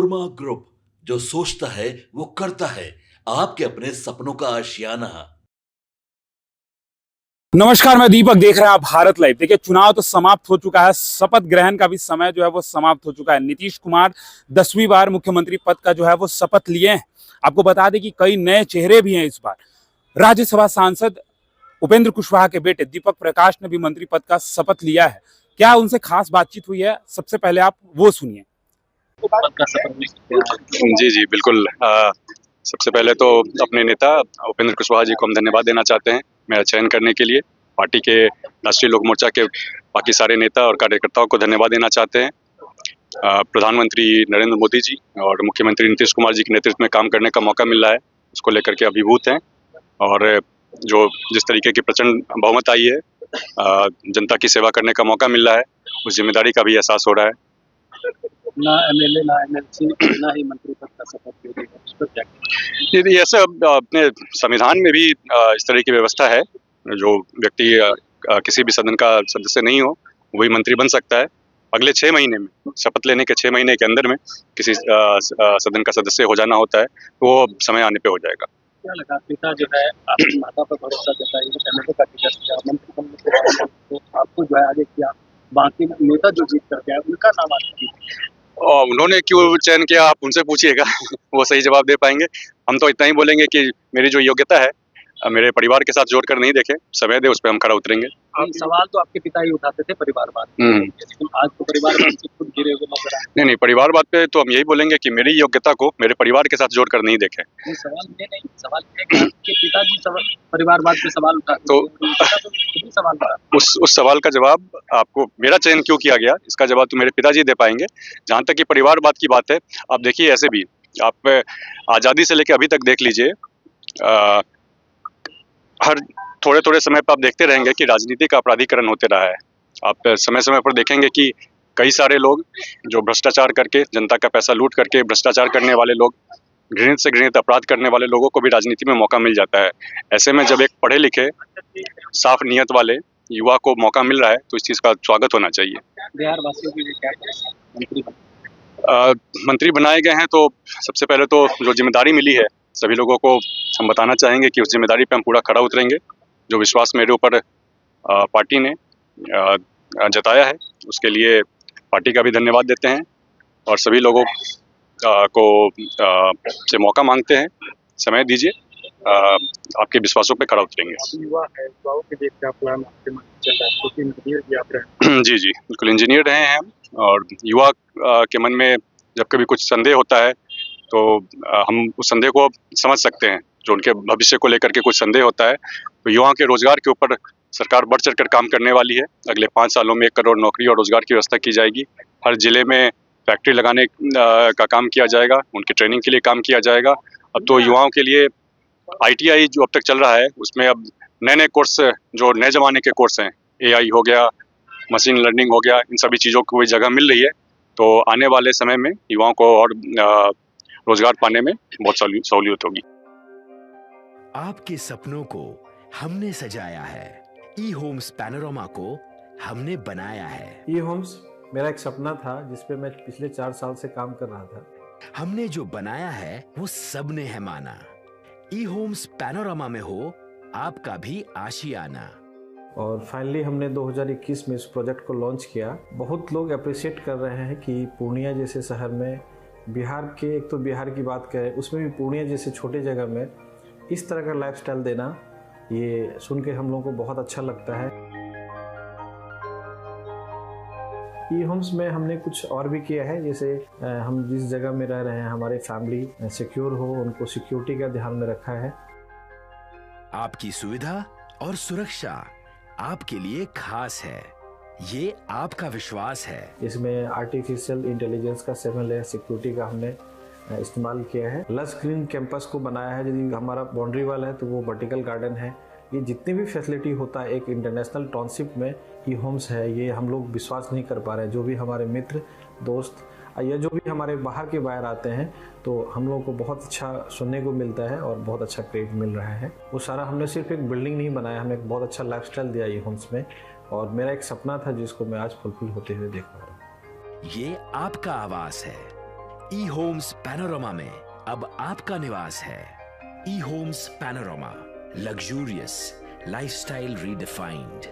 नोरमा group, जो सोचता है वो करता है। आपके अपने सपनों का आशियाना। नमस्कार, मैं दीपक, देख रहे हैं आप भारत लाइव। देखिए, चुनाव तो समाप्त हो चुका है, शपथ ग्रहण का भी समय जो है वो समाप्त हो चुका है। नीतीश कुमार 10वीं बार मुख्यमंत्री पद का जो है वो शपथ लिए हैं। आपको बता दें कि कई नए चेहरे भी हैं इस बार। राज्यसभा सांसद उपेंद्र कुशवाहा के बेटे दीपक प्रकाश ने भी मंत्री पद का शपथ लिया है। क्या उनसे खास बातचीत हुई है, सबसे पहले आप वो सुनिए। जी जी बिल्कुल। सबसे पहले तो अपने नेता उपेंद्र कुशवाहा जी को हम धन्यवाद देना चाहते हैं मेरा चयन करने के लिए। पार्टी के राष्ट्रीय लोक मोर्चा के बाकी सारे नेता और कार्यकर्ताओं को धन्यवाद देना चाहते हैं। प्रधानमंत्री नरेंद्र मोदी जी और मुख्यमंत्री नीतीश कुमार जी के नेतृत्व में काम करने का मौका मिल रहा है, उसको लेकर के अभिभूत हैं। और जो जिस तरीके की प्रचंड बहुमत आई है, जनता की सेवा करने का मौका मिल रहा है, उस जिम्मेदारी का भी एहसास हो रहा है। ना एमएलए ना एमएलसी ना ही मंत्री पद का शपथ ले रहे हैं, उस पर क्या कहेंगे? ये ऐसे अपने संविधान में भी इस तरह की व्यवस्था है। जो व्यक्ति किसी भी सदन का सदस्य नहीं हो, वही मंत्री बन सकता है। अगले 6 महीने में, शपथ लेने के 6 महीने के अंदर में किसी सदन का सदस्य हो जाना होता है, तो वो समय आने पे हो जाएगा। क्या लगा, पिता जो है आपकी माता पर भरोसा जताई, एमएलए का टिकट दिया, मंत्री बनने के बाद तो आपको जो है आगे किया, बाकी नेता जो जीत कर गया उनका नाम आपकी। और उन्होंने क्यों चयन किया, आप उनसे पूछिएगा वो सही जवाब दे पाएंगे। हम तो इतना ही बोलेंगे कि मेरी जो योग्यता है मेरे परिवार के साथ जोड़कर नहीं देखे, समय दे, उस पर हम खरा उतरेंगे। सवाल तो आपके पिता ही उठाते थे परिवारवाद, लेकिन आज तो परिवारवाद से खुद गिरे हुए नजर आए। नहीं, परिवारवाद पे तो हम यही बोलेंगे कि मेरी योग्यता को मेरे परिवार के साथ जोड़कर नहीं देखें। सवाल ये नहीं, सवाल ये कि आपके पिताजी परिवारवाद पे सवाल उठाते तो सवाल उठा। उस सवाल का जवाब, आपको मेरा चयन क्यों किया गया, इसका जवाब तो मेरे पिताजी दे पाएंगे। जहाँ तक कि परिवारवाद की बात है, आप देखिए, ऐसे भी आप आज़ादी से लेकर अभी तक देख लीजिए, हर थोड़े समय पर आप देखते रहेंगे कि राजनीति का अपराधीकरण होते रहा है। आप समय समय पर देखेंगे कि कई सारे लोग जो भ्रष्टाचार करके, जनता का पैसा लूट करके भ्रष्टाचार करने वाले लोग, घृणित से घृणित अपराध करने वाले लोगों को भी राजनीति में मौका मिल जाता है। ऐसे में जब एक पढ़े लिखे, साफ नियत वाले युवा को मौका मिल रहा है, तो इस चीज़ का स्वागत होना चाहिए। बिहार वासियों के लिए क्या मंत्री मंत्री बनाए गए हैं, तो सबसे पहले तो जो जिम्मेदारी मिली है, सभी लोगों को हम बताना चाहेंगे कि उस जिम्मेदारी पे हम पूरा खरा उतरेंगे। जो विश्वास मेरे ऊपर पार्टी ने जताया है, उसके लिए पार्टी का भी धन्यवाद देते हैं और सभी लोगों को से मौका मांगते हैं। समय दीजिए, आपके विश्वासों पे खरा उतरेंगे। युवा है, युवाओं के लिए क्या प्लान आपके मन में चल रहा है? क्योंकि इंजीनियर भी आप रहे हैं। जी जी बिल्कुल, इंजीनियर रहे हैं हम, और युवा के मन में जब कभी कुछ संदेह होता है, तो हम उस संदेह को समझ सकते हैं। जो उनके भविष्य को लेकर के कुछ संदेह होता है, तो युवाओं के रोजगार के ऊपर सरकार बढ़ चढ़कर काम करने वाली है। अगले 5 सालों में 1 करोड़ नौकरी और रोजगार की व्यवस्था की जाएगी। हर जिले में फैक्ट्री लगाने का काम किया जाएगा, उनकी ट्रेनिंग के लिए काम किया जाएगा। अब तो युवाओं के लिए ITI जो अब तक चल रहा है, उसमें अब नए कोर्स, जो नए ज़माने के कोर्स हैं, AI हो गया, मशीन लर्निंग हो गया, इन सभी चीज़ों को जगह मिल रही है। तो आने वाले समय में युवाओं को और रोजगार पाने में बहुत सहूलियत होगी। आपके सपनों को हमने सजाया है, ई होम्स पैनोरमा को हमने बनाया है। ई होम्स मेरा एक सपना था, जिसपे मैं पिछले 4 साल से काम कर रहा था। हमने जो बनाया है वो सबने है माना। ई होम्स पैनोरमा में हो आपका भी आशियाना। और फाइनली हमने 2021 में इस प्रोजेक्ट को लॉन्च किया। बहुत लोग अप्रिशिएट कर रहे हैं कि पूर्णिया जैसे शहर में, बिहार के, एक तो बिहार की बात करें, उसमें भी पूर्णिया जैसे छोटे जगह में इस तरह का लाइफस्टाइल देना, ये सुन के हम लोगों को बहुत अच्छा लगता है। ई होम्स में हमने कुछ और भी किया है, जैसे हम जिस जगह में रह रहे हैं, हमारे फैमिली सिक्योर हो, उनको सिक्योरिटी का ध्यान में रखा है। आपकी सुविधा और सुरक्षा आपके लिए खास है, ये आपका विश्वास है। इसमें आर्टिफिशियल इंटेलिजेंस का 7 लेयर सिक्योरिटी का हमने इस्तेमाल किया है। लस ग्रीन कैंपस को बनाया है। यदि हमारा बाउंड्री वाल है तो वो वर्टिकल गार्डन है। ये जितनी भी फैसिलिटी होता है एक इंटरनेशनल टाउनशिप में, ई होम्स है, ये हम लोग विश्वास नहीं कर पा रहे हैं। जो भी हमारे मित्र, दोस्त या जो भी हमारे बाहर के बाहर आते हैं, तो हम लोगों को बहुत अच्छा सुनने को मिलता है और बहुत अच्छा क्रेडिट मिल रहा है। वो सारा हमने सिर्फ एक बिल्डिंग नहीं बनाया, हमने एक बहुत अच्छा लाइफस्टाइल दिया ई होम्स में, और मेरा एक सपना था जिसको मैं आज फुलफिल होते हुए देख पा रहा हूँ। ये आपका आवास है, ई होम्स पैनोरामा में अब आपका निवास है। E homes panorama, luxurious lifestyle redefined.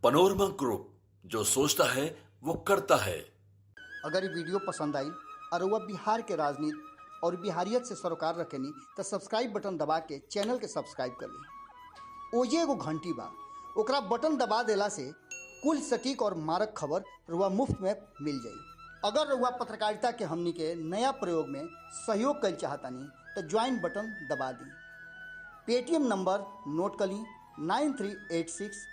Panorama group, जो सोचता है वो करता है। अगर ये वीडियो पसंद आई और वह बिहार के राजनीति और बिहारियत से सरोकार रखेनी तो सब्सक्राइब बटन दबा के चैनल के सब्सक्राइब कर ली। ओजे एगो घंटी बा, ओकरा बटन दबा देला से कुल सटीक और मारक खबर रुआ मुफ्त में मिल जाई। अगर रुआ पत्रकारिता के हमनी के नया प्रयोग में सहयोग कर चाहतानी तो ज्वाइन बटन दबा दी। पेटीएम नंबर नोट कर ली 9386